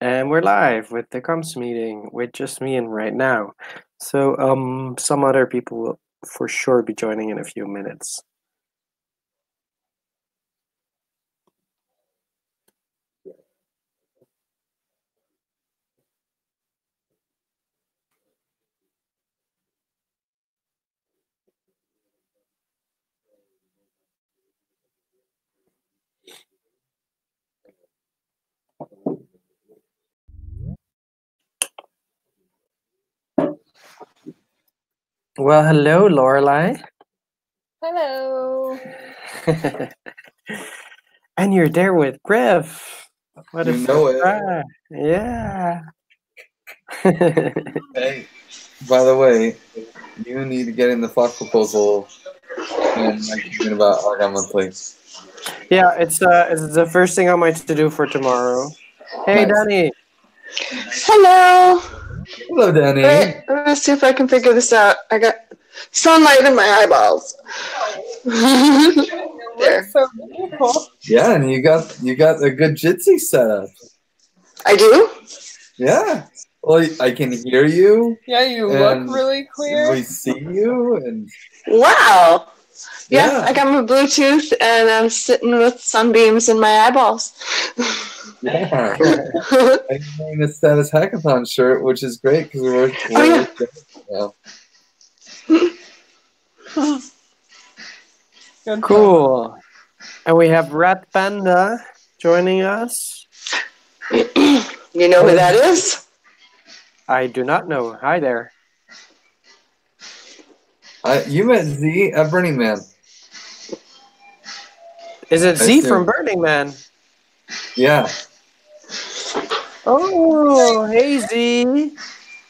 And we're live with the comms meeting with just me and right now. So some other people will for sure be joining in a few minutes. Well, hello, Lorelai. Hello. And you're there with Griff. What a You know it. surprise. Yeah. Hey, by the way, you need to get in the flock proposal and thinking about Argon Monthly. Yeah, it's the first thing on my to-do for tomorrow. Hey, Nice. Danny. Hello. Hello, Danny. Wait, let's see if I can figure this out. I got sunlight in my eyeballs. There. So beautiful. Yeah, and you got a good Jitsi setup. I do? Yeah. Well, I can hear you. Yeah, you and look really clear. We see you, and Wow. Yeah, Yeah. I got my Bluetooth and I'm sitting with sunbeams in my eyeballs. yeah. I'm wearing a Status Hackathon shirt, which is great because we're Oh, yeah. Good Cool. And we have Rat Panda joining us. You know who that is? I do not know. Hi there. You met Z at Burning Man. Is it I Z see. from Burning Man? Yeah, Oh, hey Z.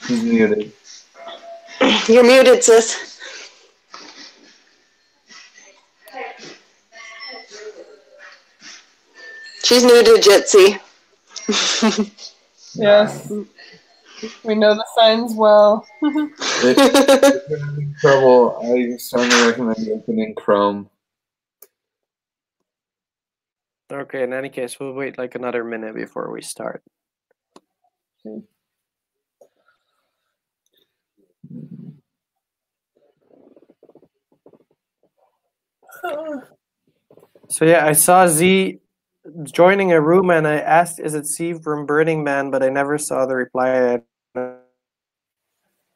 he's muted. You're muted, sis. She's new to Jitsi. Yes. We know the signs well. If you're having trouble, I strongly recommend opening Chrome. Okay, in any case, we'll wait like another minute before we start. So yeah, I saw Z joining a room and I asked, is it Z from Burning Man? But I never saw the reply. I don't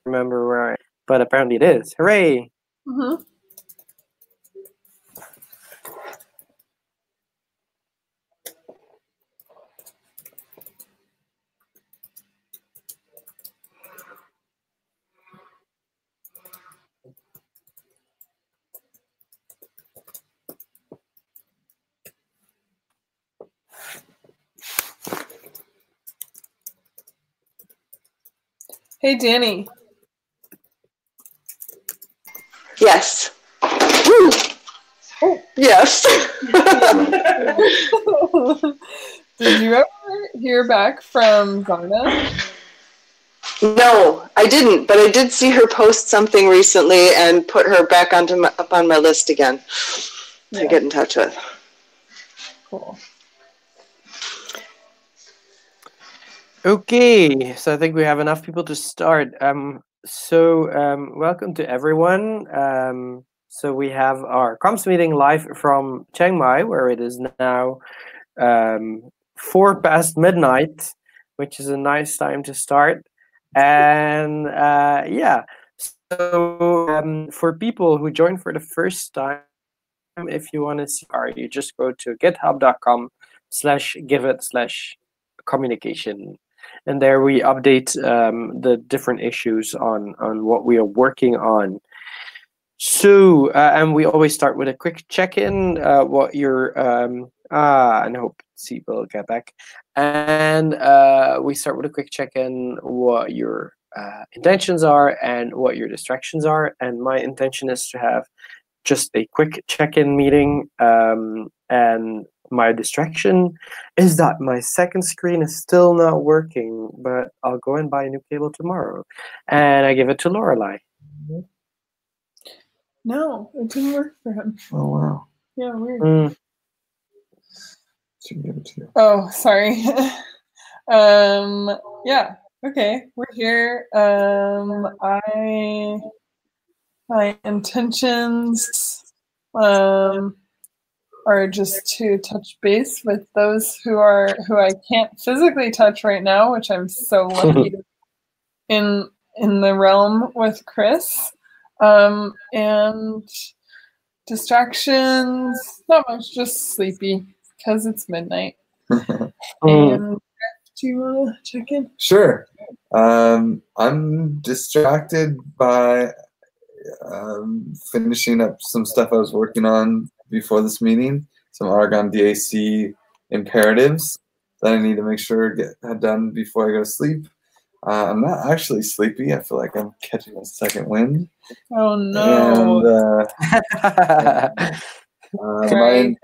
remember where but apparently it is. Hooray! Mm-hmm. Hey, Danny. Yes. Woo. Oh. Yes. Did you ever hear back from Zarna? No, I didn't, but I did see her post something recently and put her back up on my list again to get in touch with. Cool. Okay, so I think we have enough people to start. Welcome to everyone. So we have our comms meeting live from Chiang Mai, where it is now 4 past midnight, which is a nice time to start. And so for people who join for the first time, if you want to see our, you just go to github.com/giveth/communication. And there we update the different issues on what we are working on. So, and we always start with a quick check-in, what your, and I hope C will get back. And we start with a quick check-in, what your intentions are and what your distractions are. And my intention is to have just a quick check-in meeting, and my distraction is that my second screen is still not working, but I'll go and buy a new cable tomorrow. And I give it to Lorelai. No, it didn't work for him. Oh, wow. Yeah, weird. Should give it to you. Oh, sorry. Yeah. Okay, we're here. My intentions are just to touch base with those who I can't physically touch right now, which I'm so lucky to in the realm with Chris. And distractions, not much, just sleepy because it's midnight. And do you want to check in? Sure. I'm distracted by finishing up some stuff I was working on before this meeting, some Argon DAC imperatives that I need to make sure get done before I go to sleep. I'm not actually sleepy. I feel like I'm catching a second wind. Oh no! And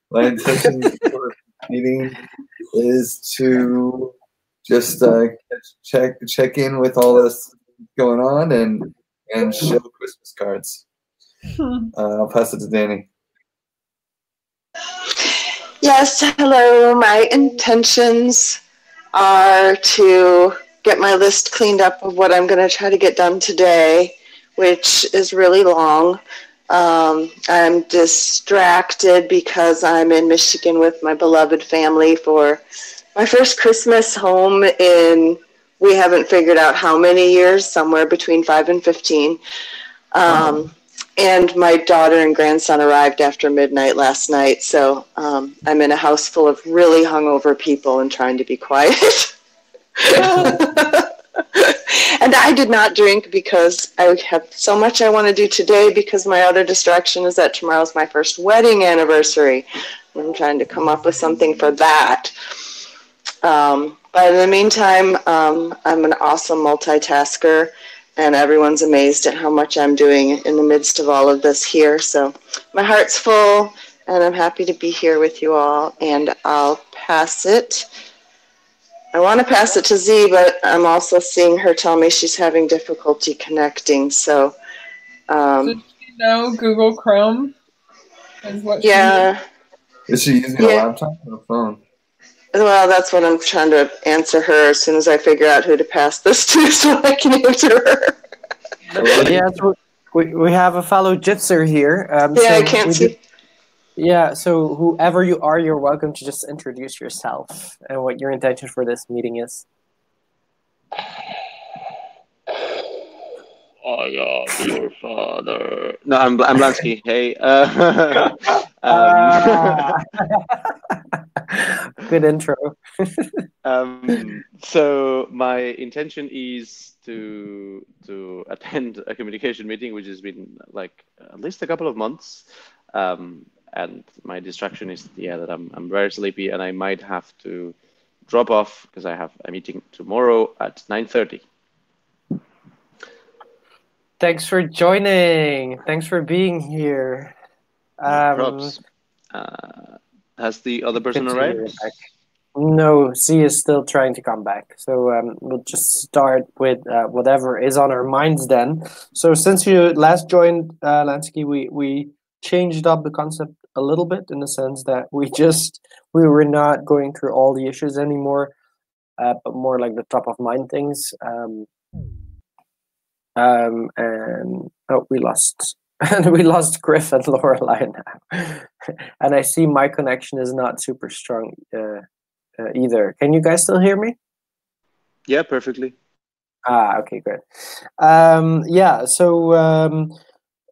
my intention for the meeting is to just check in with all this going on and show Christmas cards. I'll pass it to Danny. Yes, hello. My intentions are to get my list cleaned up of what I'm going to try to get done today, which is really long. I'm distracted because I'm in Michigan with my beloved family for my first Christmas home in, we haven't figured out how many years, somewhere between 5 and 15. And my daughter and grandson arrived after midnight last night, so I'm in a house full of really hungover people and trying to be quiet. And I did not drink because I have so much I want to do today, because my other distraction is that tomorrow's my first wedding anniversary. I'm trying to come up with something for that. But in the meantime, I'm an awesome multitasker, and everyone's amazed at how much I'm doing in the midst of all of this here. So my heart's full, and I'm happy to be here with you all, and I'll pass it. I want to pass it to Z, but I'm also seeing her tell me she's having difficulty connecting. So, did she know Google Chrome is what yeah. Is she using a laptop or a phone? Well, that's what I'm trying to answer her as soon as I figure out who to pass this to, so I can answer her. Yeah, so we have a fellow Jitzer here. I can't see. Yeah, so whoever you are, you're welcome to just introduce yourself and what your intention for this meeting is. I am your father. No, I'm Blansky. Hey. Good intro. So my intention is to attend a communication meeting, which has been like at least a couple of months. And my distraction is that I'm very sleepy, and I might have to drop off because I have a meeting tomorrow at 9:30. Thanks for joining. Thanks for being here. Props. Has the other person arrived? No, C is still trying to come back. So we'll just start with whatever is on our minds then. So since you last joined, Lansky, we changed up the concept a little bit, in the sense that we were not going through all the issues anymore, but more like the top of mind things. And we lost Griff and Lorelai now. And I see my connection is not super strong either. Can you guys still hear me? Yeah, perfectly. Okay, good. So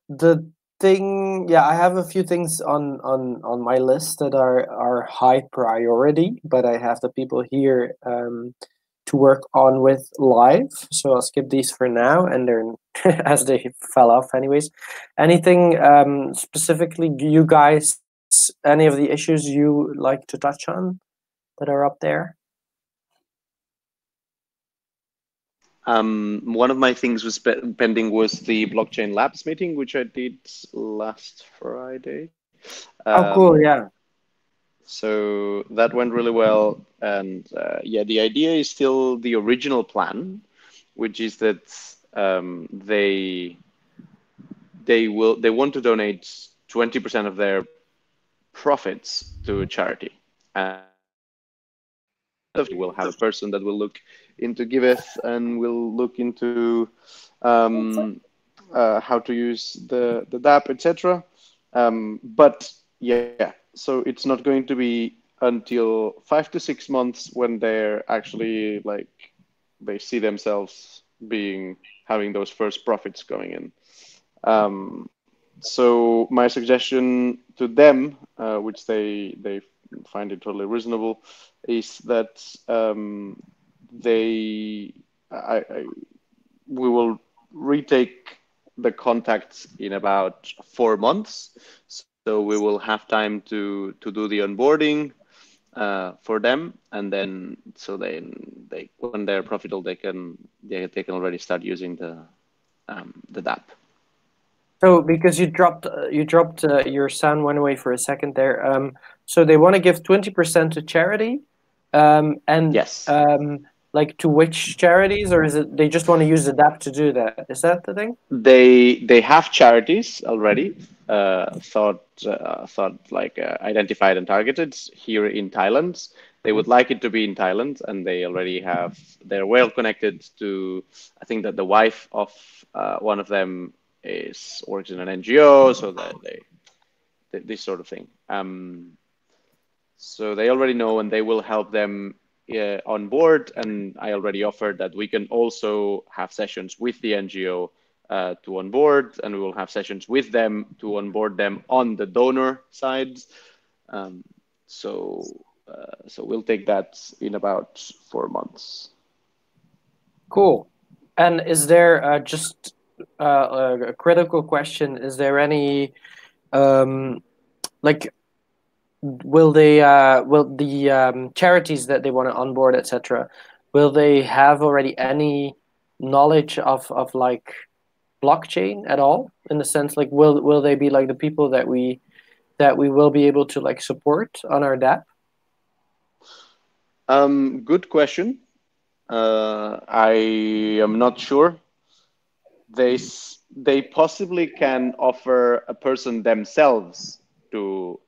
the thing, I have a few things on my list that are high priority, but I have the people here to work on with live, so I'll skip these for now, and they're as they fell off anyways. Anything specifically, do you guys, any of the issues you like to touch on that are up there? One of my things was pending was the Blockchain Labs meeting, which I did last Friday. Cool, yeah. So that went really well, and the idea is still the original plan, which is that they want to donate 20% of their profits to charity. We'll have a person that will look into Giveth and will look into how to use the DApp, etc. But yeah, so it's not going to be until 5 to 6 months when they're actually like they see themselves having those first profits going in. So my suggestion to them, which they find it totally reasonable, is that we will retake the contacts in about 4 months. So we will have time to do the onboarding for them, and then they when they're profitable, they can already start using the DApp. So because you dropped your sound went away for a second there. So they want to give 20% to charity, and yes. Like to which charities, or is it they just want to use the DApp to do that? Is that the thing? They have charities already, identified and targeted here in Thailand. They would like it to be in Thailand, and they already they're well connected to, I think that the wife of one of them works in an NGO, so that this sort of thing. So they already know, and they will help them on board. And I already offered that we can also have sessions with the NGO to onboard, and we will have sessions with them to onboard them on the donor side. So we'll take that in about 4 months. Cool. And is there just a critical question? Is there any like will the charities that they want to onboard, etc., will they have already any knowledge of like blockchain at all, in the sense like will they be like the people that we will be able to like support on our DApp? Good question. I am not sure. They possibly can offer a person themselves to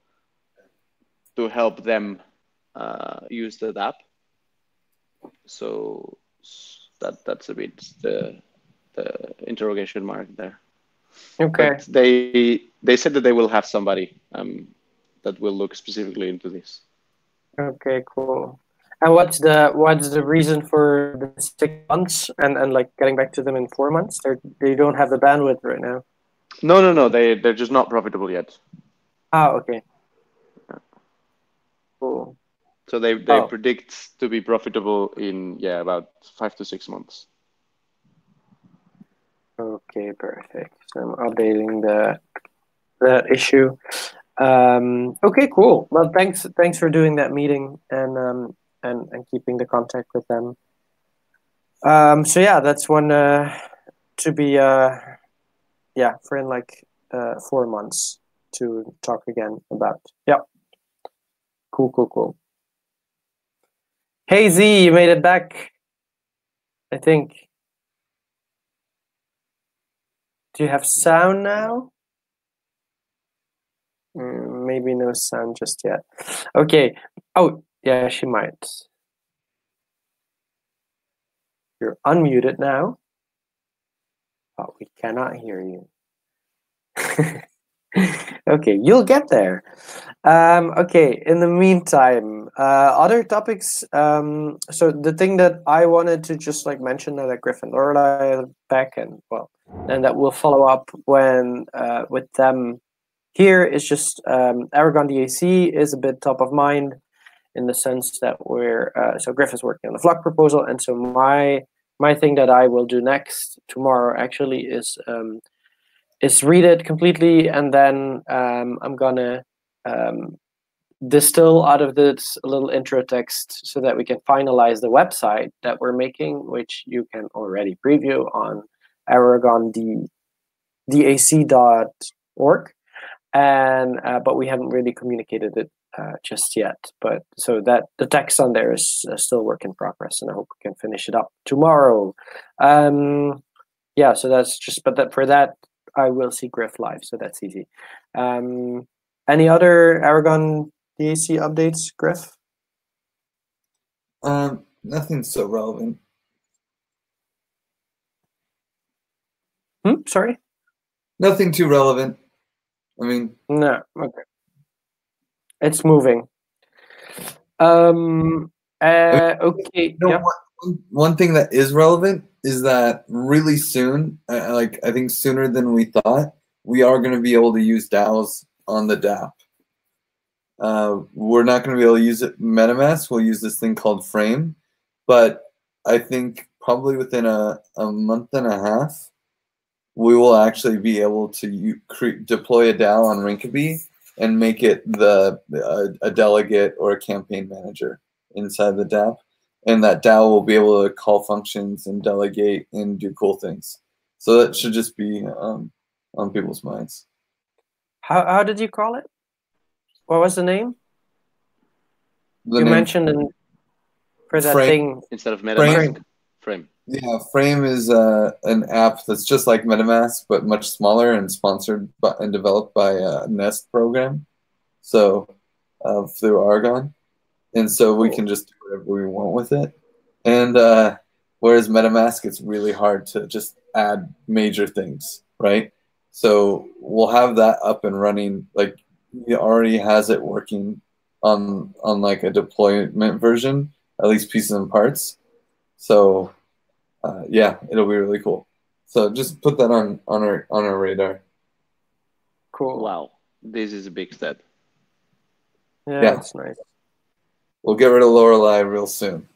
help them use the DApp. So that's a bit the interrogation mark there. Okay. But they said that they will have somebody that will look specifically into this. Okay, cool. And what's the reason for the 6 months and like getting back to them in 4 months? They don't have the bandwidth right now. No. They're just not profitable yet. Ah, okay. Cool. So they predict to be profitable in about 5 to 6 months. Okay, perfect. So I'm updating that issue. Okay, cool. Well, thanks for doing that meeting and keeping the contact with them. So yeah, that's one to be for in like 4 months to talk again about. Yeah. Cool. Hey Z, you made it back, I think. Do you have sound now? Maybe no sound just yet. Okay. Oh, yeah, she might. You're unmuted now. But we cannot hear you. Okay, you'll get there. Okay, in the meantime, other topics. So the thing that I wanted to just like mention now that Griff and Lorelai are back, and that we'll follow up when with them here is just Aragon DAC is a bit top of mind in the sense that we're so Griff is working on the Flock proposal, and so my thing that I will do next tomorrow actually is read it completely, and then I'm gonna distill out of this a little intro text so that we can finalize the website that we're making, which you can already preview on aragondac.org. And but we haven't really communicated it just yet. But so that the text on there is still work in progress, and I hope we can finish it up tomorrow. Yeah, so that's just, but for that I will see Griff live, so that's easy. Any other Aragon DAC updates, Griff? Nothing so relevant. Sorry? Nothing too relevant. I mean, no. Okay. It's moving. Okay. You know, one thing that is relevant is that really soon, like I think sooner than we thought, we are going to be able to use DAOs on the DApp. We're not going to be able to use it MetaMask. We'll use this thing called Frame, but I think probably within a month and a half, we will actually be able to deploy a DAO on Rinkeby and make it a delegate or a campaign manager inside the DApp. And that DAO will be able to call functions and delegate and do cool things. So that should just be on people's minds. How did you call it? What was the name? You mentioned for that thing instead of MetaMask. Frame. Yeah, Frame is an app that's just like MetaMask but much smaller and sponsored and developed by a Nest program. So through Argon, and so we can just do whatever we want with it. And whereas MetaMask, it's really hard to just add major things, right? So we'll have that up and running. Like he already has it working on like a deployment version, at least pieces and parts. So yeah, it'll be really cool. So just put that on our radar. Cool. Wow, this is a big step. Yeah, that's nice. We'll get rid of Lorelei real soon.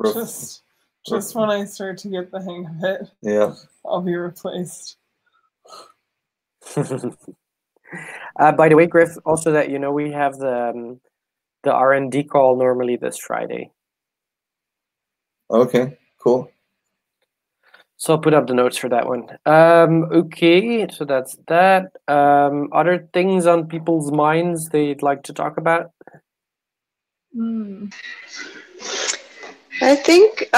Just when I start to get the hang of it, yeah, I'll be replaced. By the way, Griff, also that you know we have the R&D call normally this Friday. Okay, cool. So I'll put up the notes for that one. Okay, so that's that. Other things on people's minds they'd like to talk about? I think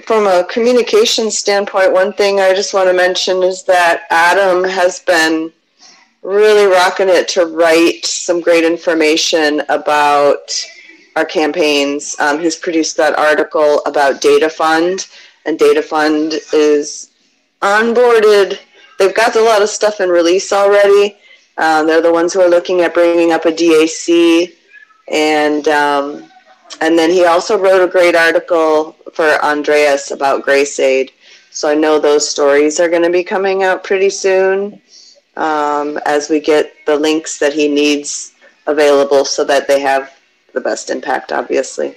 from a communication standpoint, one thing I just want to mention is that Adam has been really rocking it to write some great information about our campaigns. He's produced that article about Data Fund, and Data Fund is onboarded. They've got a lot of stuff in release already. They're the ones who are looking at bringing up a DAC, and then he also wrote a great article for Andreas about GraceAid. So I know those stories are going to be coming out pretty soon as we get the links that he needs available so that they have the best impact, obviously.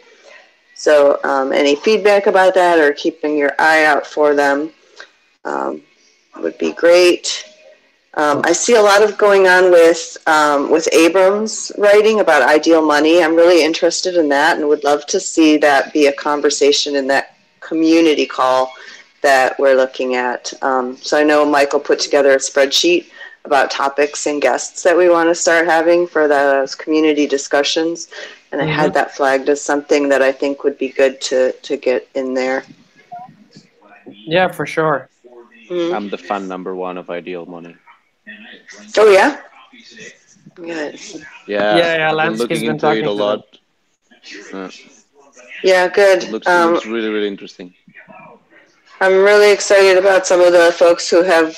So any feedback about that or keeping your eye out for them would be great. I see a lot of going on with Abrams writing about ideal money. I'm really interested in that and would love to see that be a conversation in that community call that we're looking at. So I know Michael put together a spreadsheet about topics and guests that we want to start having for those community discussions. And I had that flagged as something that I think would be good to get in there. Yeah, for sure. I'm the fan #1 of Ideal Money. Oh yeah? Good. Yeah, I've been looking into it a lot. Yeah, good. It looks really, really interesting. I'm really excited about some of the folks who have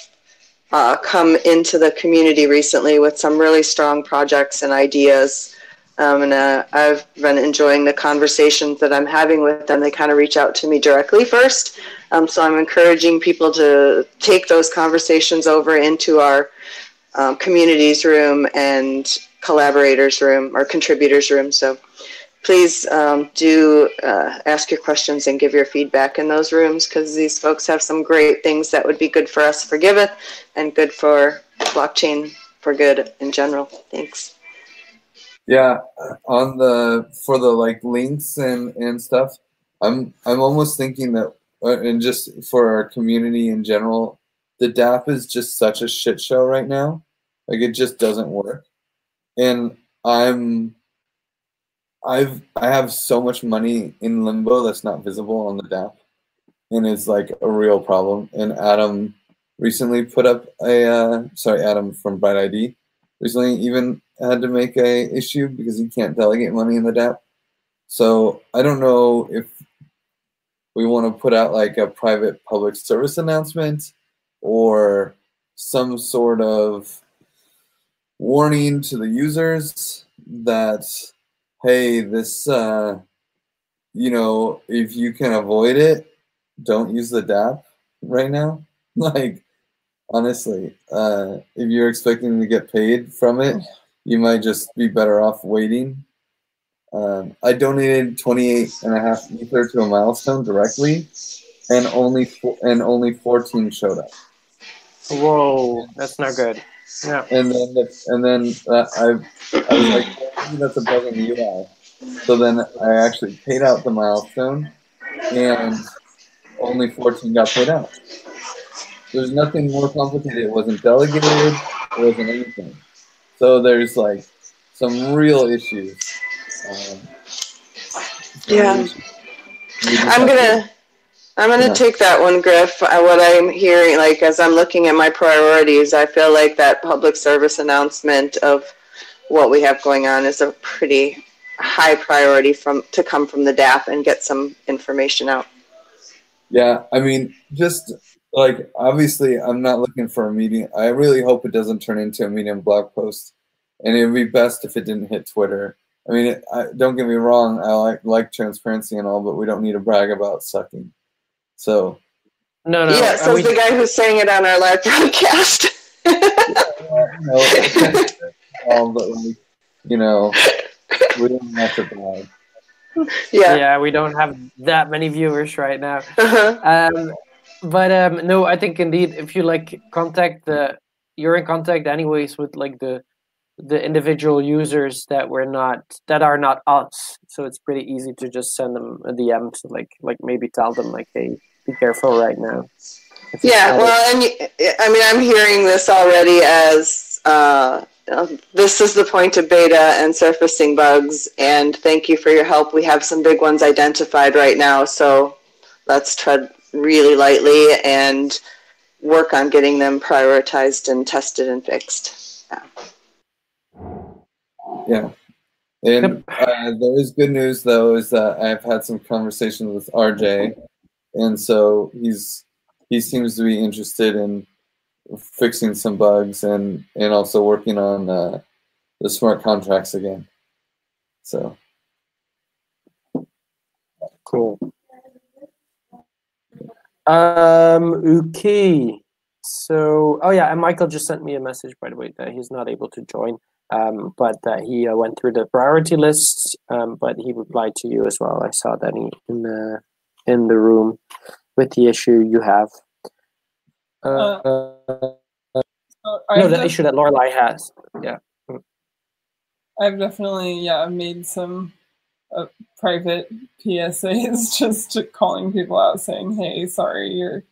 come into the community recently with some really strong projects and ideas. And I've been enjoying the conversations that I'm having with them. They kind of reach out to me directly first. So I'm encouraging people to take those conversations over into our communities room and collaborators room or contributors room. So please do ask your questions and give your feedback in those rooms, because these folks have some great things that would be good for us for Giveth and good for blockchain for good in general. Thanks. Yeah, for the like links and stuff, I'm almost thinking that, and just for our community in general, the DApp is just such a shit show right now. Like it just doesn't work, and I have so much money in limbo that's not visible on the DApp, and it's like a real problem. And Adam recently put up Adam from Bright ID recently even had to make a issue because he can't delegate money in the DApp. So I don't know if we want to put out like a private public service announcement or some sort of warning to the users that, hey, this, you know, if you can avoid it, don't use the DApp right now. Like, honestly, if you're expecting to get paid from it, you might just be better off waiting. I donated 28.5 Ether to a milestone directly, and only 14 showed up. Whoa, that's not good. Yeah. And then I was like, well, maybe that's a bug in the UI. So then I actually paid out the milestone, and only 14 got paid out. There's nothing more complicated. It wasn't delegated. It wasn't anything. So there's like some real issues. Yeah. I'm gonna take that one, Griff. What I'm hearing, like as I'm looking at my priorities, I feel like that public service announcement of what we have going on is a pretty high priority to come from the DApp and get some information out. Yeah, I mean, just like obviously, I'm not looking for a Medium. I really hope it doesn't turn into a Medium blog post, and it would be best if it didn't hit Twitter. I mean, don't get me wrong. I like transparency and all, but we don't need to brag about sucking. So. No. Yeah, so the guy who's saying it on our live broadcast. But like, you know, we don't have to brag. Yeah, we don't have that many viewers right now. But no, I think indeed, if you like you're in contact anyways with like the individual users that are not us. So it's pretty easy to just send them a DM to like maybe tell them like, hey, be careful right now. Yeah, well, and I mean, I'm hearing this already as this is the point of beta and surfacing bugs, and thank you for your help. We have some big ones identified right now, so let's tread really lightly and work on getting them prioritized and tested and fixed. Yeah. And there is good news, though, is that I've had some conversations with RJ, and so he seems to be interested in fixing some bugs and also working on the smart contracts again. So cool. Okay. So, oh yeah, and Michael just sent me a message, by the way, that he's not able to join, but that he went through the priority lists, but he replied to you as well. I saw that in the room with the issue you have. The issue that Lorelei has. Yeah. I've definitely made some private PSAs just calling people out saying, hey, sorry, your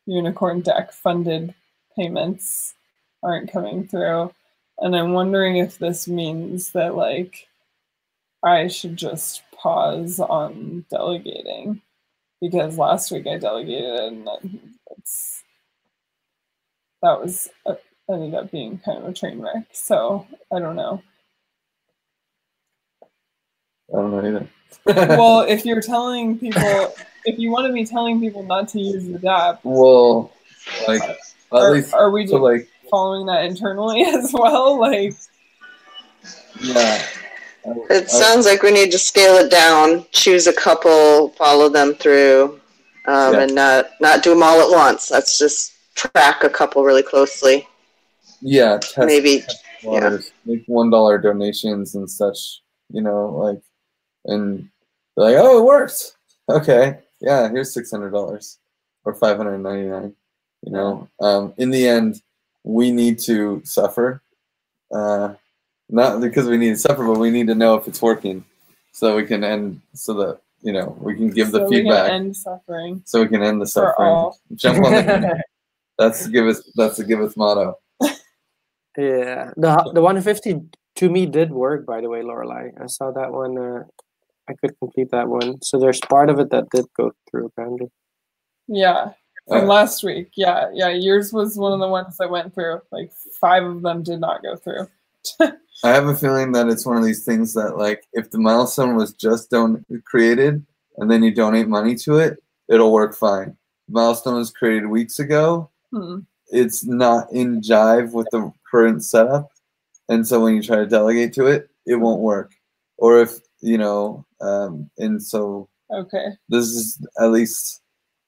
Unicorn deck funded payments aren't coming through. And I'm wondering if this means that like I should just pause on delegating, because last week I delegated and that ended up being kind of a train wreck. So I don't know. I don't know either. Well, if you're telling people, if you want to be telling people not to use the DApp, well, like at least are we just following that internally as well? Like, yeah. It sounds like we need to scale it down, choose a couple, follow them through, and not do them all at once. Let's just track a couple really closely. Yeah, maybe make $1 donations and such. You know, like, and they're like, oh, it works. Okay, yeah, here's $600 or $599. You know, in the end, we need to suffer. Not because we need to suffer, but we need to know if it's working, so we can end. So that we can give the feedback. We can end suffering. So we can end the suffering. Jump on the. That's the Giveth motto. Yeah, the 150 to me did work, by the way, Lorelei. I saw that one. I could complete that one. So there's part of it that did go through, apparently. Yeah, from last week. Yeah. Yours was one of the ones that went through. Like 5 of them did not go through. I have a feeling that it's one of these things that, like, if the milestone was just created and then you donate money to it, it'll work fine. The milestone was created weeks ago. It's not in jive with the current setup, and so when you try to delegate to it, it won't work. Or if and so this is at least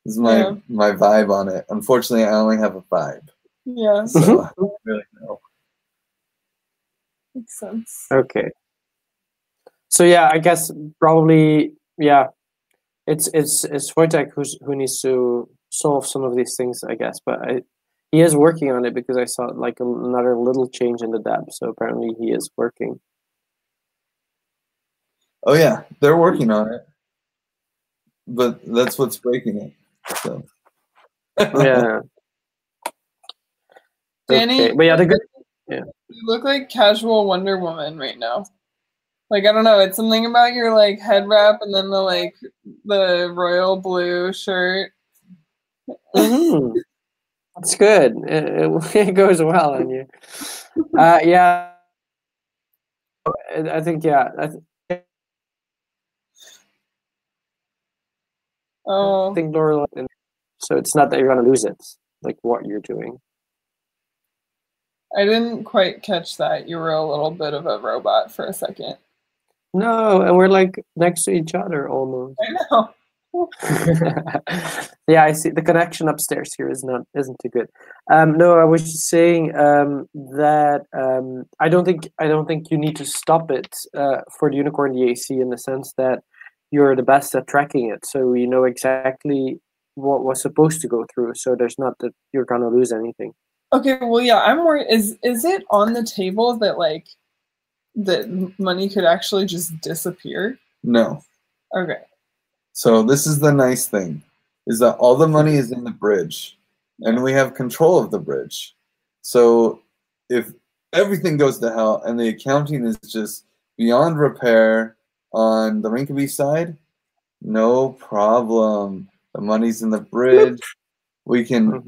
my vibe on it. Unfortunately, I only have a vibe. Yeah. So I don't really know. Makes sense. Okay. So yeah, I guess probably it's Wojtek who needs to solve some of these things, I guess. But he is working on it because I saw like another little change in the DAB. So apparently he is working. Oh yeah, they're working on it, but that's what's breaking it. So. Yeah. Danny, okay. But yeah, you look like casual Wonder Woman right now. Like, I don't know, it's something about your like head wrap and then the royal blue shirt. That's good. It goes well on you. Yeah. I think I think Laura. So it's not that you're gonna lose it, like what you're doing. I didn't quite catch that. You were a little bit of a robot for a second. No, and we're like next to each other almost. I know. Yeah, I see. The connection upstairs here isn't too good. No, I was just saying that I don't think you need to stop it for the Unicorn DAC in the sense that you're the best at tracking it, so you know exactly what was supposed to go through. So there's not that you're gonna lose anything. Okay, well, yeah, I'm worried. Is it on the table that like that money could actually just disappear? No. Okay. So this is the nice thing, is that all the money is in the bridge, and we have control of the bridge. So if everything goes to hell and the accounting is just beyond repair on the Rinkeby side, no problem. The money's in the bridge. We can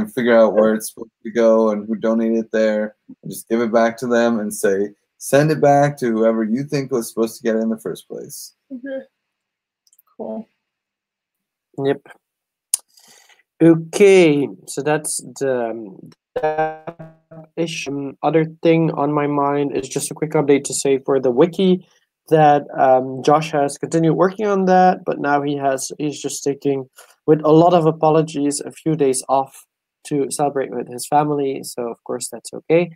figure out where it's supposed to go and who donated it there, and just give it back to them and say, send it back to whoever you think was supposed to get it in the first place. Okay. Cool. Yep. Okay, so that's the issue. Other thing on my mind is just a quick update to say for the wiki that Josh has continued working on that, but now he's just taking, with a lot of apologies, a few days off to celebrate with his family. So of course that's okay.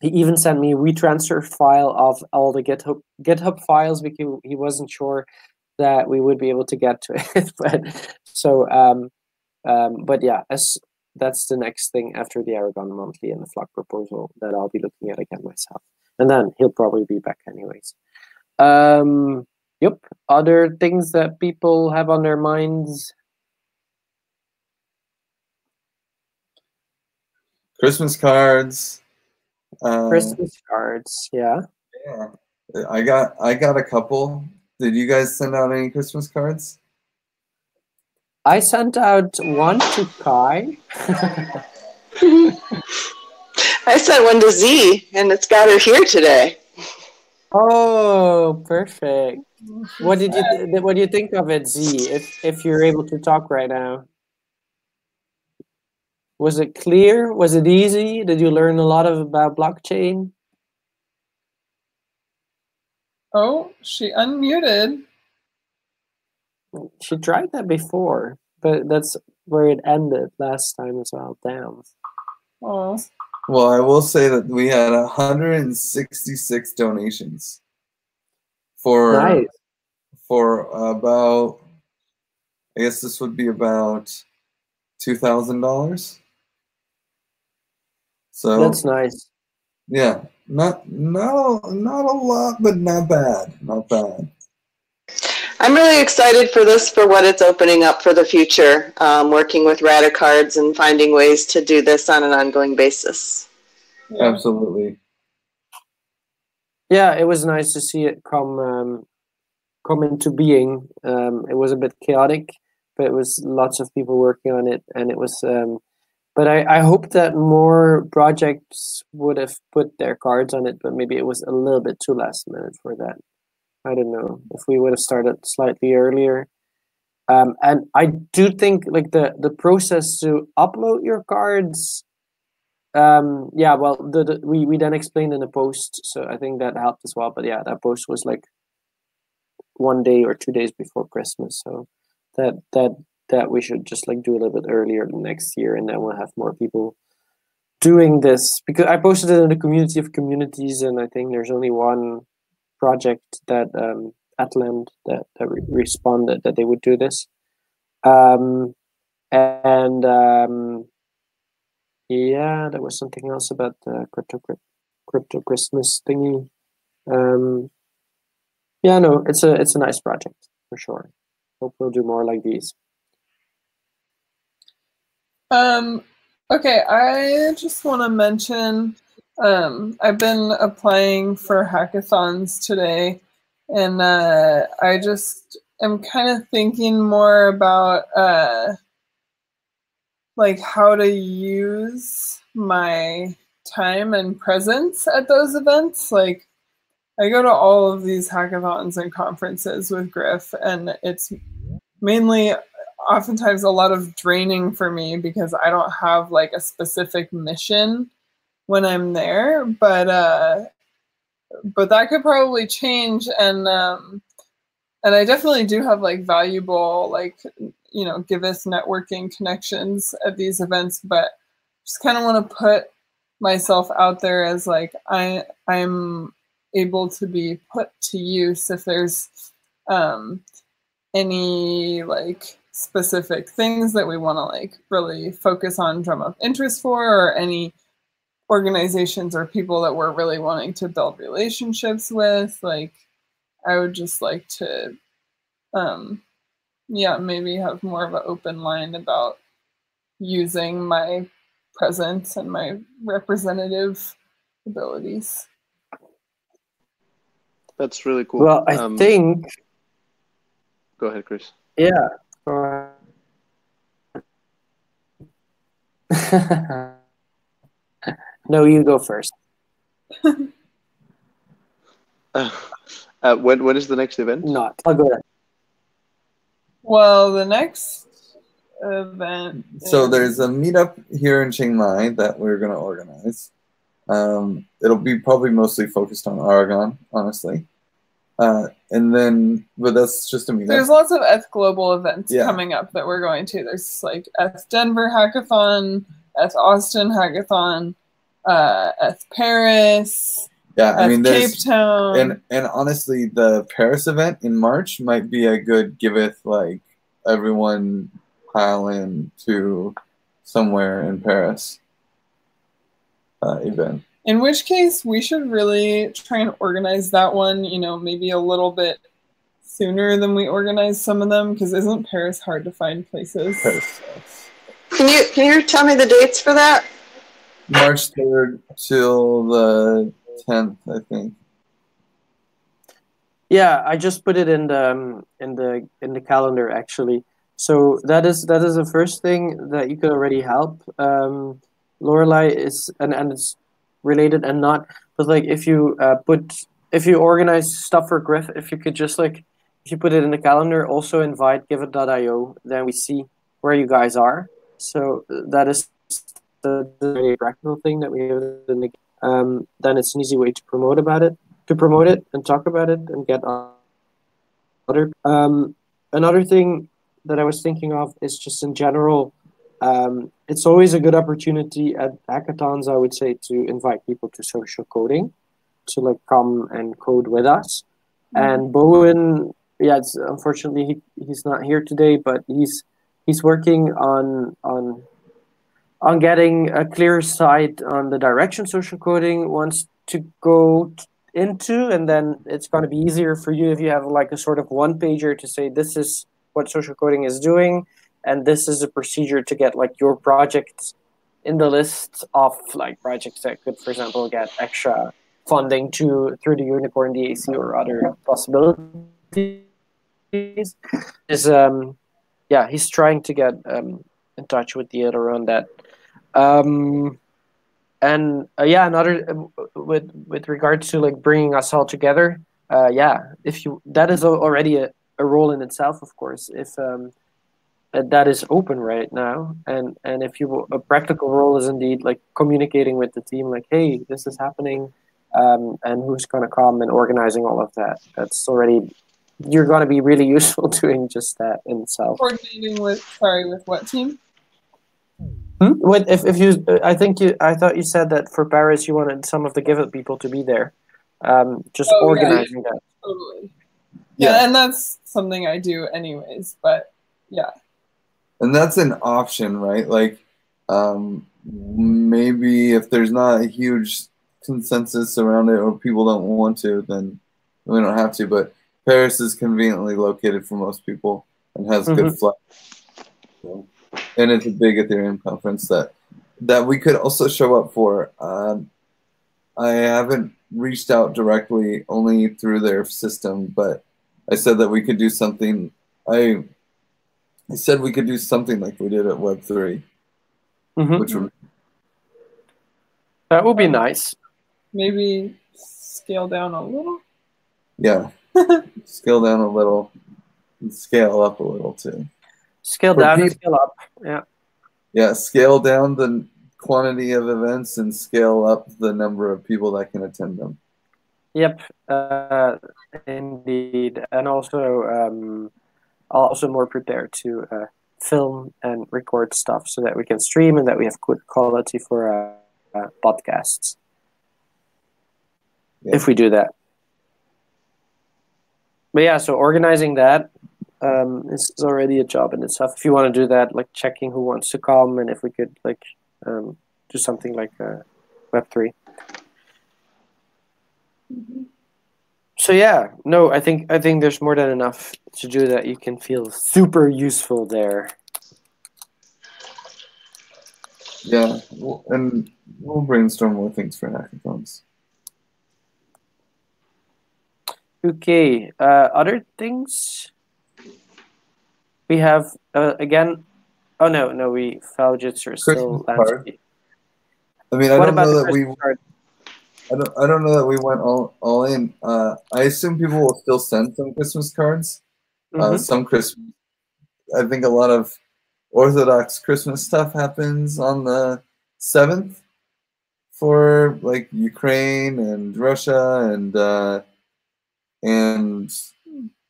He even sent me a WeTransfer file of all the GitHub files because he wasn't sure that we would be able to get to it. But yeah, that's the next thing after the Aragon Monthly and the Flock proposal that I'll be looking at again myself. And then he'll probably be back anyways. Yep. Other things that people have on their minds? Christmas cards. Christmas cards, yeah. Yeah. I got a couple. Did you guys send out any Christmas cards? I sent out one to Kai. I sent one to Z, and it's got her here today. Oh, perfect. What do you think of it, Z? If you're able to talk right now, was it clear? Was it easy? Did you learn a lot about blockchain? Oh, she unmuted. She tried that before, but that's where it ended last time as well. Damn. Oh. Well, I will say that we had 166 donations for about, I guess this would be about $2,000. So that's nice. Yeah, not a lot, but not bad. Not bad. I'm really excited for this, for what it's opening up for the future, working with Radicards and finding ways to do this on an ongoing basis. Yeah. Absolutely. Yeah, it was nice to see it come into being. It was a bit chaotic, but it was lots of people working on it, and it was But I hope that more projects would have put their cards on it, but maybe it was a little bit too last minute for that. I don't know if we would have started slightly earlier. And I do think like the process to upload your cards. Yeah, well, we then explained in the post, so I think that helped as well. But yeah, that post was like 1 day or 2 days before Christmas, so that we should just like do a little bit earlier next year, and then we'll have more people doing this, because I posted it in the community of communities, and I think there's only one project that Atland that responded that they would do this, and yeah, there was something else about the crypto Christmas thingy. Yeah, no, it's a nice project for sure. Hope we'll do more like these. Okay, I just want to mention I've been applying for hackathons today, and I just am kind of thinking more about like how to use my time and presence at those events. Like, I go to all of these hackathons and conferences with Griff, and it's mainly oftentimes a lot of draining for me because I don't have like a specific mission when I'm there, but that could probably change, and I definitely do have like valuable, like, you know, Giveth networking connections at these events, but just kind of want to put myself out there as like I'm able to be put to use if there's any like specific things that we want to like really focus on, drum up interest for, or any organizations or people that we're really wanting to build relationships with. Like, I would just like to yeah, maybe have more of an open line about using my presence and my representative abilities. That's really cool. Well, I think. Go ahead, Chris. Yeah. No, you go first. When is the next event? Not. I'll go ahead. Well, the next event. So there's a meetup here in Chiang Mai that we're going to organize. It'll be probably mostly focused on Oregon, honestly. And then, but that's just a meetup. There's lots of ETH Global events coming up that we're going to. There's like ETH Denver Hackathon, ETH Austin Hackathon, ETH Paris. Yeah, I mean, Cape Town. And honestly, the Paris event in March might be a good Giveth, like everyone pile in to somewhere in Paris event. In which case, we should really try and organize that one, you know, maybe a little bit sooner than we organize some of them, because isn't Paris hard to find places? Paris. Can you tell me the dates for that? March 3rd till the 10th, I think. Yeah, I just put it in the calendar actually. So that is the first thing that you could already help. Lorelei is and it's related and not, but like if you organize stuff for Griff, if you could just like, if you put it in the calendar, also invite Giveth.io, then we see where you guys are. So that is the really practical thing that we have in the then it's an easy way to promote it and talk about it and get other. Another thing that I was thinking of is just in general, it's always a good opportunity at hackathons, I would say, to invite people to social coding, to like come and code with us. And Bowen, yeah, it's unfortunately he's not here today, but he's working on getting a clear sight on the direction social coding wants to go into, and then it's going to be easier for you if you have like a sort of one pager to say this is what social coding is doing, and this is a procedure to get like your project in the list of like projects that could, for example, get extra funding through the Unicorn DAC or other possibilities. He's trying to get in touch with the editor on that. And another with regards to like bringing us all together. If you that is already a role in itself, of course. If that is open right now, and if a practical role is indeed like communicating with the team, like, hey, this is happening, and who's going to come and organizing all of that. That's already you're going to be really useful doing just that in itself. Coordinating with what team? With if you, I thought you said that for Paris you wanted some of the Giveth people to be there, organizing that. Totally. Yeah, and that's something I do anyways. But yeah. And that's an option, right? Like, maybe if there's not a huge consensus around it or people don't want to, then we don't have to. But Paris is conveniently located for most people and has good flights. So, and it's a big Ethereum conference that we could also show up for. I haven't reached out directly, only through their system, but I said that we could do something. I said we could do something like we did at Web3, which would that would be nice. Maybe scale down a little. Yeah, scale down a little, and scale up a little too. Scale down and scale up. Yeah. Yeah, scale down the quantity of events and scale up the number of people that can attend them. Yep, indeed, and also also more prepared to film and record stuff so that we can stream and that we have good quality for podcasts. Yeah. If we do that. But yeah, so organizing that is already a job in itself. If you want to do that, like checking who wants to come and if we could like do something like Web3. So yeah, no, I think there's more than enough to do that. You can feel super useful there. Yeah, and we'll brainstorm more things for hackathons. Okay, other things we have again. Oh no, we Faljits are still landscape. I mean, I don't know that we went all in. I assume people will still send some Christmas cards. Some Christmas. I think a lot of Orthodox Christmas stuff happens on the 7th for like Ukraine and Russia and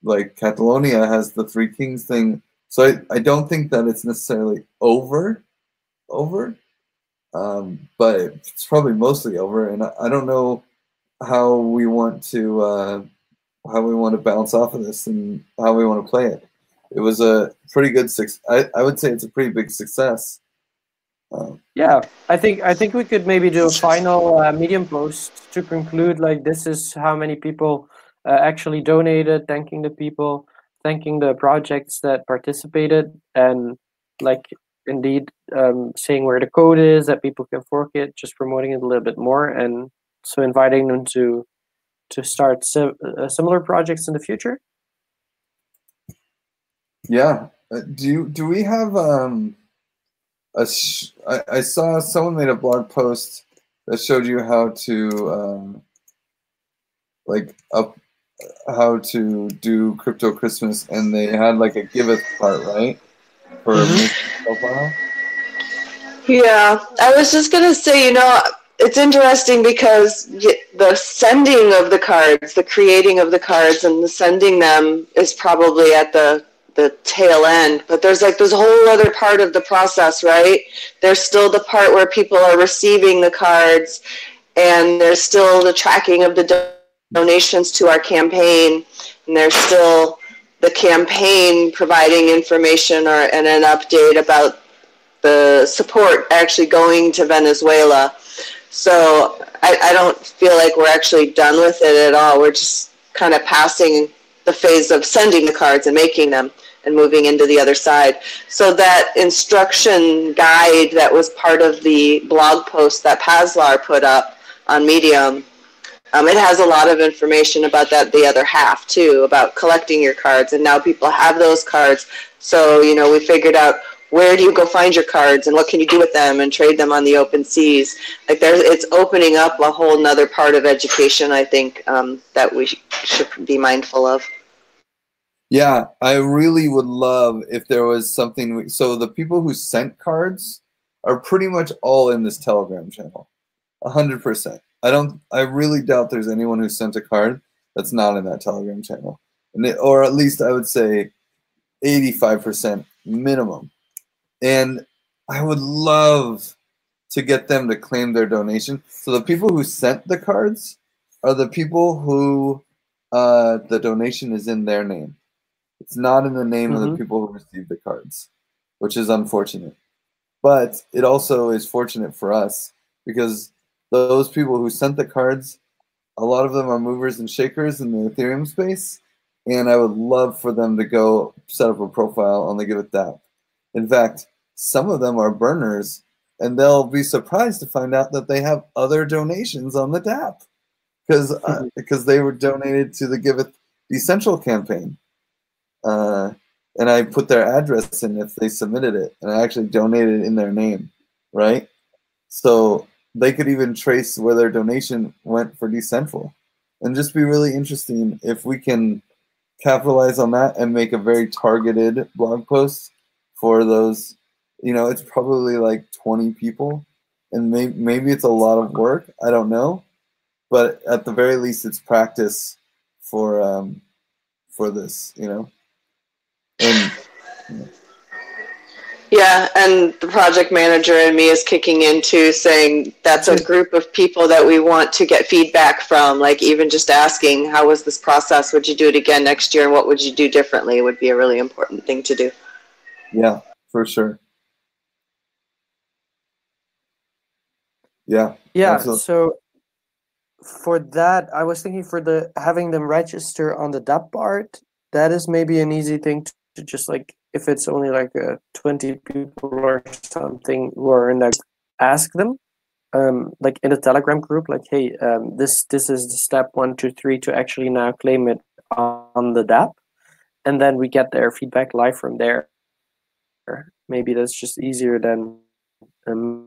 like Catalonia has the Three Kings thing. So I don't think that it's necessarily over. But it's probably mostly over, and I don't know how we want to bounce off of this and how we want to play it. It was a pretty good I would say it's a pretty big success. Yeah, I think we could maybe do a final Medium post to conclude. Like, this is how many people actually donated, thanking the people, thanking the projects that participated, and like. Indeed, saying where the code is, that people can fork it, just promoting it a little bit more, and so inviting them to start similar projects in the future. Yeah. Do we have I saw someone made a blog post that showed you how to how to do Crypto Christmas, and they had like a Giveth part, right? For profile? Yeah, I was just going to say, it's interesting because the sending of the cards, the creating of the cards and the sending them is probably at the tail end. But there's like this whole other part of the process, right? There's still the part where people are receiving the cards, and there's still the tracking of the donations to our campaign, and there's still the campaign providing information and an update about the support actually going to Venezuela. So I don't feel like we're actually done with it at all. We're just kind of passing the phase of sending the cards and making them and moving into the other side. So that instruction guide that was part of the blog post that Paslar put up on Medium, it has a lot of information about the other half too, about collecting your cards, and now people have those cards. So, we figured out where do you go find your cards and what can you do with them and trade them on the open seas. Like it's opening up a whole nother part of education, I think, that we should be mindful of. Yeah, I really would love if there was something. So the people who sent cards are pretty much all in this Telegram channel, 100%. I really doubt there's anyone who sent a card that's not in that Telegram channel, or at least I would say 85% minimum. And I would love to get them to claim their donation. So the people who sent the cards are the people who the donation is in their name. It's not in the name of the people who received the cards, which is unfortunate. But it also is fortunate for us because those people who sent the cards, a lot of them are movers and shakers in the Ethereum space, and I would love for them to go set up a profile on the Giveth app. In fact, some of them are burners, and they'll be surprised to find out that they have other donations on the DApp because they were donated to the Giveth Decentral campaign. And I put their address in if they submitted it, and I actually donated in their name, right? So they could even trace where their donation went for Decentral. And just be really interesting if we can capitalize on that and make a very targeted blog post for those. You know, it's probably like 20 people, and maybe it's a lot of work. I don't know, but at the very least, it's practice for this. You know. And, yeah, and the project manager and me is kicking into saying that's a group of people that we want to get feedback from, like even just asking, how was this process? Would you do it again next year? And what would you do differently would be a really important thing to do. Yeah, for sure. Yeah. Yeah, absolutely. So for that, I was thinking for having them register on the DApp part, that is maybe an easy thing to just like, if it's only like 20 people or something who are in that, ask them, like in the Telegram group, like, hey, this is the step 1, 2, 3 to actually now claim it on the DApp, and then we get their feedback live from there. Maybe that's just easier than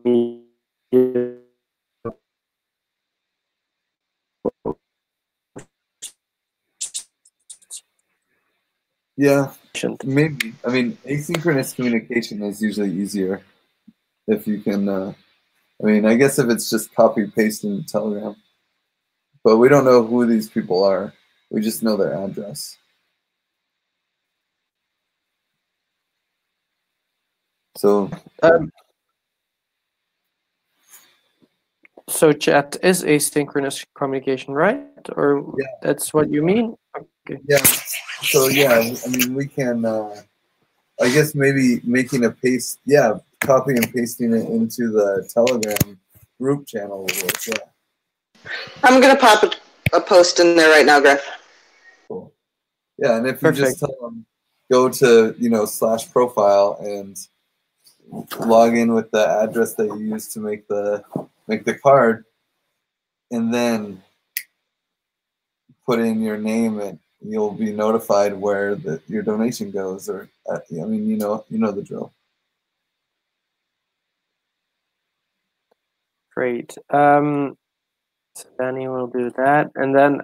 me. Yeah, maybe. I mean, asynchronous communication is usually easier if you can. I mean, I guess if it's just copy paste in Telegram, but we don't know who these people are. We just know their address. So. So chat is asynchronous communication, right? Or yeah. That's what you mean? Okay. Yeah. So yeah, I mean, we can. I guess maybe making a paste. Yeah, copy and pasting it into the Telegram group channel will work. Yeah. I'm gonna pop a post in there right now, Griff. Cool. Yeah, and if you just tell them, go to /profile and log in with the address that you used to make the card, and then put in your name, and you'll be notified where your donation goes. Or I mean, you know the drill. Great. So Danny will do that, and then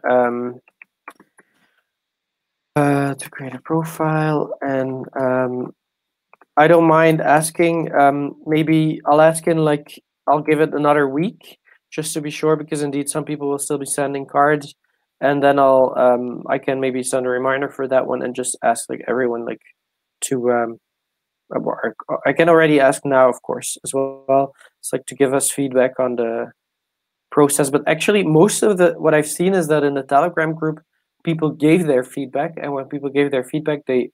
to create a profile, and I don't mind asking. Maybe I'll ask in like, I'll give it another week just to be sure, because indeed some people will still be sending cards, and then I can maybe send a reminder for that one and just ask like everyone like to I can already ask now, of course, as well. It's like to give us feedback on the process. But actually, most of what I've seen is that in the Telegram group, people gave their feedback, and when people gave their feedback, they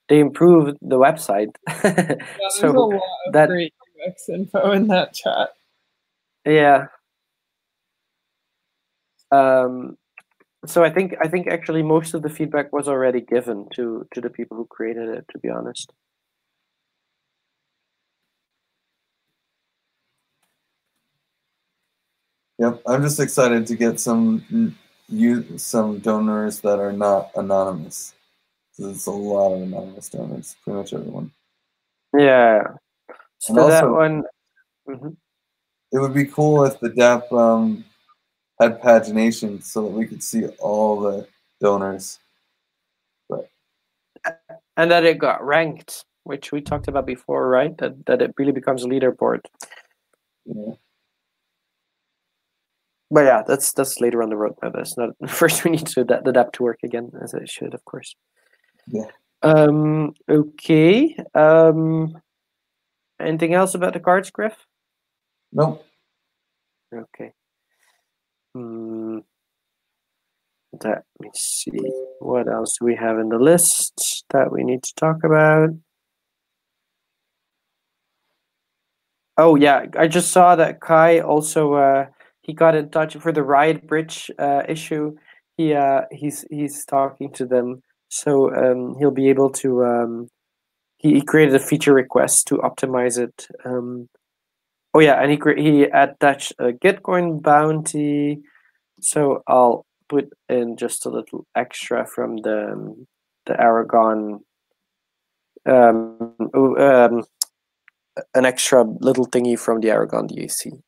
improved the website. Yeah, there's a lot of great UX info in that chat. Yeah. So I think actually most of the feedback was already given to the people who created it, to be honest. Yep, I'm just excited to get some donors that are not anonymous. There's a lot of anonymous donors, pretty much everyone. Yeah. So And that also, one. it would be cool if the DAP had pagination so that we could see all the donors. But And that it got ranked, which we talked about before, right? That it really becomes a leaderboard. yeah. But yeah, that's later on the roadmap. That's not first. We need to the DAP to work again, as it should, of course. Yeah. Okay. Anything else about the cards, Griff? Nope. Okay. Let me see. What else do we have in the list that we need to talk about? Oh yeah, I just saw that Kai also he got in touch for the Riot Bridge issue. He's talking to them, so he'll be able to. He created a feature request to optimize it. Oh yeah, and he attached a Gitcoin bounty. So I'll put in just a little extra from the Aragon. An extra little thingy from the Aragon DAC.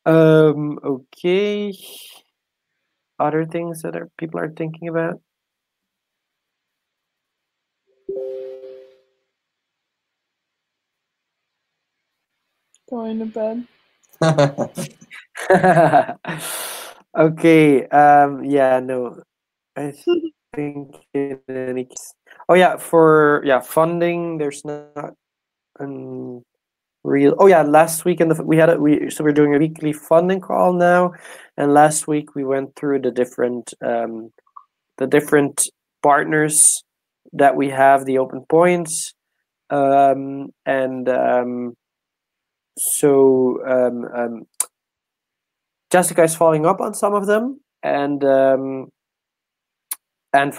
Okay. Other things that people are thinking about? Going to bed. Okay. Yeah. No. I think in any case. Oh yeah. For funding, there's not real. Oh yeah. Last week so we're doing a weekly funding call now, and last week we went through the different partners that we have, the open points, so Jessica is following up on some of them, and for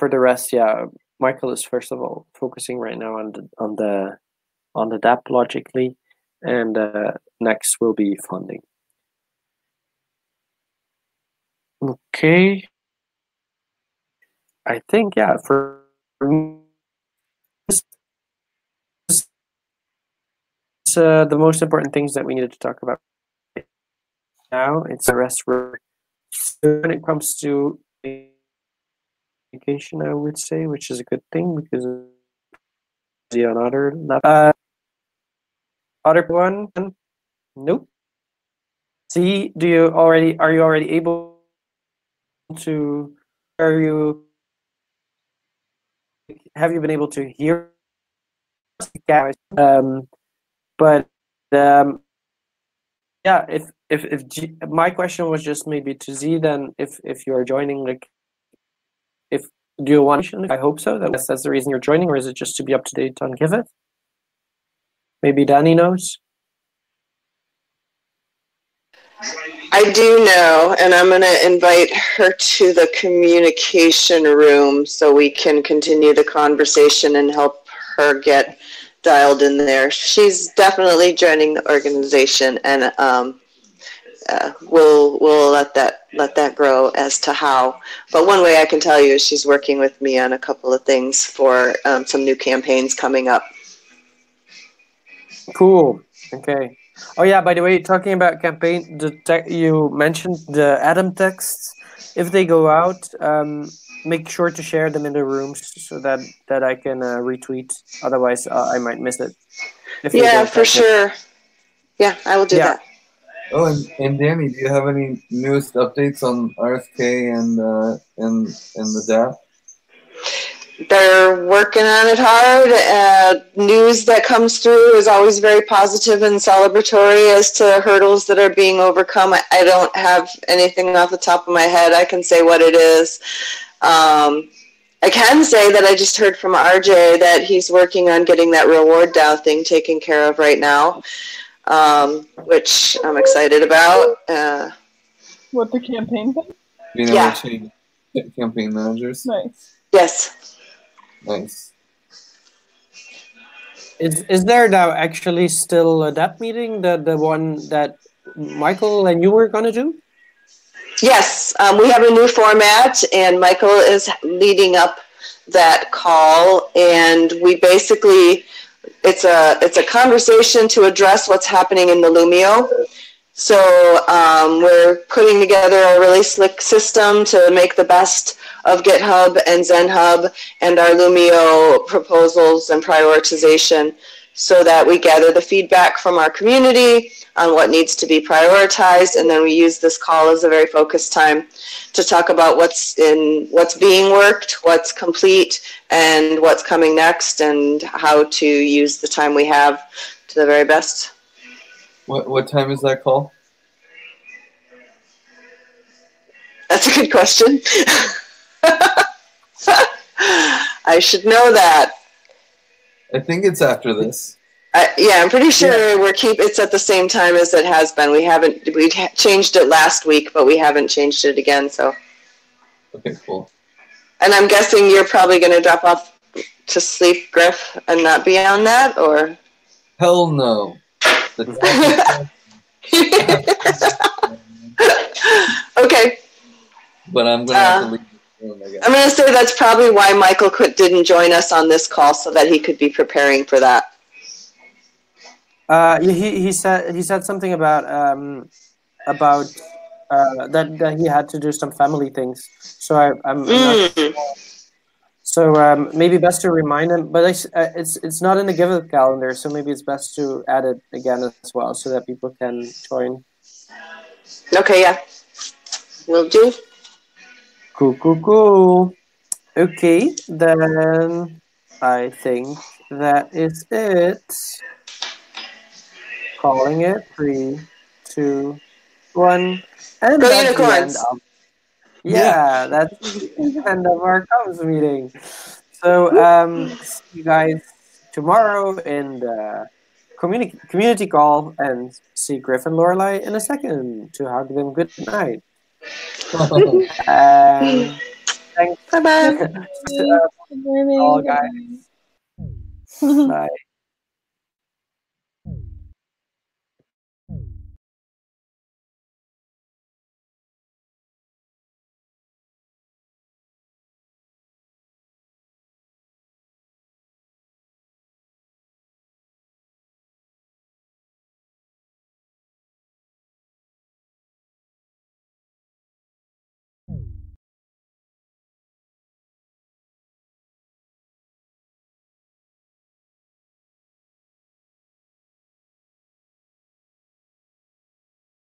the rest, yeah, Michael is first of all focusing right now on the DApp logically, and next will be funding. Okay, I think for the most important things that we needed to talk about now. It's the rest. When it comes to communication, I would say, which is a good thing because the other other one, nope. See, are you already able to? Have you been able to hear? But yeah, if my question was just maybe to Z, then if you are joining, like, do you want? I hope so. That's the reason you're joining, or is it just to be up to date on Giveth? Maybe Danny knows. I do know, and I'm going to invite her to the communication room so we can continue the conversation and help her get dialed in there. She's definitely joining the organization, and we'll let that grow as to how. But one way I can tell you is she's working with me on a couple of things for some new campaigns coming up. Cool. Okay. Oh yeah, by the way, talking about campaign, you mentioned the Adam texts. If they go out, make sure to share them in the rooms so that I can retweet. Otherwise, I might miss it. Yeah, for sure. Yeah, I will do that. Oh, and Danny, do you have any newest updates on RFK and the DAP? They're working on it hard. News that comes through is always very positive and celebratory as to hurdles that are being overcome. I don't have anything off the top of my head. I can say what it is. I can say that I just heard from RJ that he's working on getting that reward DAO thing taken care of right now, which I'm excited about. What, the campaign thing? Being able to change campaign managers? Nice. Yes. Nice. Is there now actually still a DAP meeting, the one that Michael and you were going to do? Yes, we have a new format, and Michael is leading up that call. and we basically, it's a conversation to address what's happening in the Lumio. So we're putting together a really slick system to make the best of GitHub and ZenHub and our Lumio proposals and prioritization, so that we gather the feedback from our community on what needs to be prioritized, and then we use this call as a very focused time to talk about what's being worked, what's complete, and what's coming next, and how to use the time we have to the very best. What time is that call? That's a good question. I should know that. I think it's after this. Yeah, I'm pretty sure it's at the same time as it has been. We changed it last week, but we haven't changed it again. So. Okay, cool. And I'm guessing you're probably going to drop off to sleep, Griff, and not be on that, or? Hell no. Okay. But I'm going to have to leave the room, I guess. I'm going to say that's probably why Michael didn't join us on this call, so that he could be preparing for that. He said something about that he had to do some family things. So I'm not sure. So maybe best to remind him, but it's not in the Giveth calendar, so maybe it's best to add it again as well, so that people can join. Okay, yeah, will do. Cool. Okay, then I think that is it. Calling it 3, 2, 1, and go that's unicorns. The end of, that's the end of our comms meeting. So see you guys tomorrow in the community call, and see Griff and Lorelai in a second to hug them good night. Thanks. Bye-bye. All guys. Bye.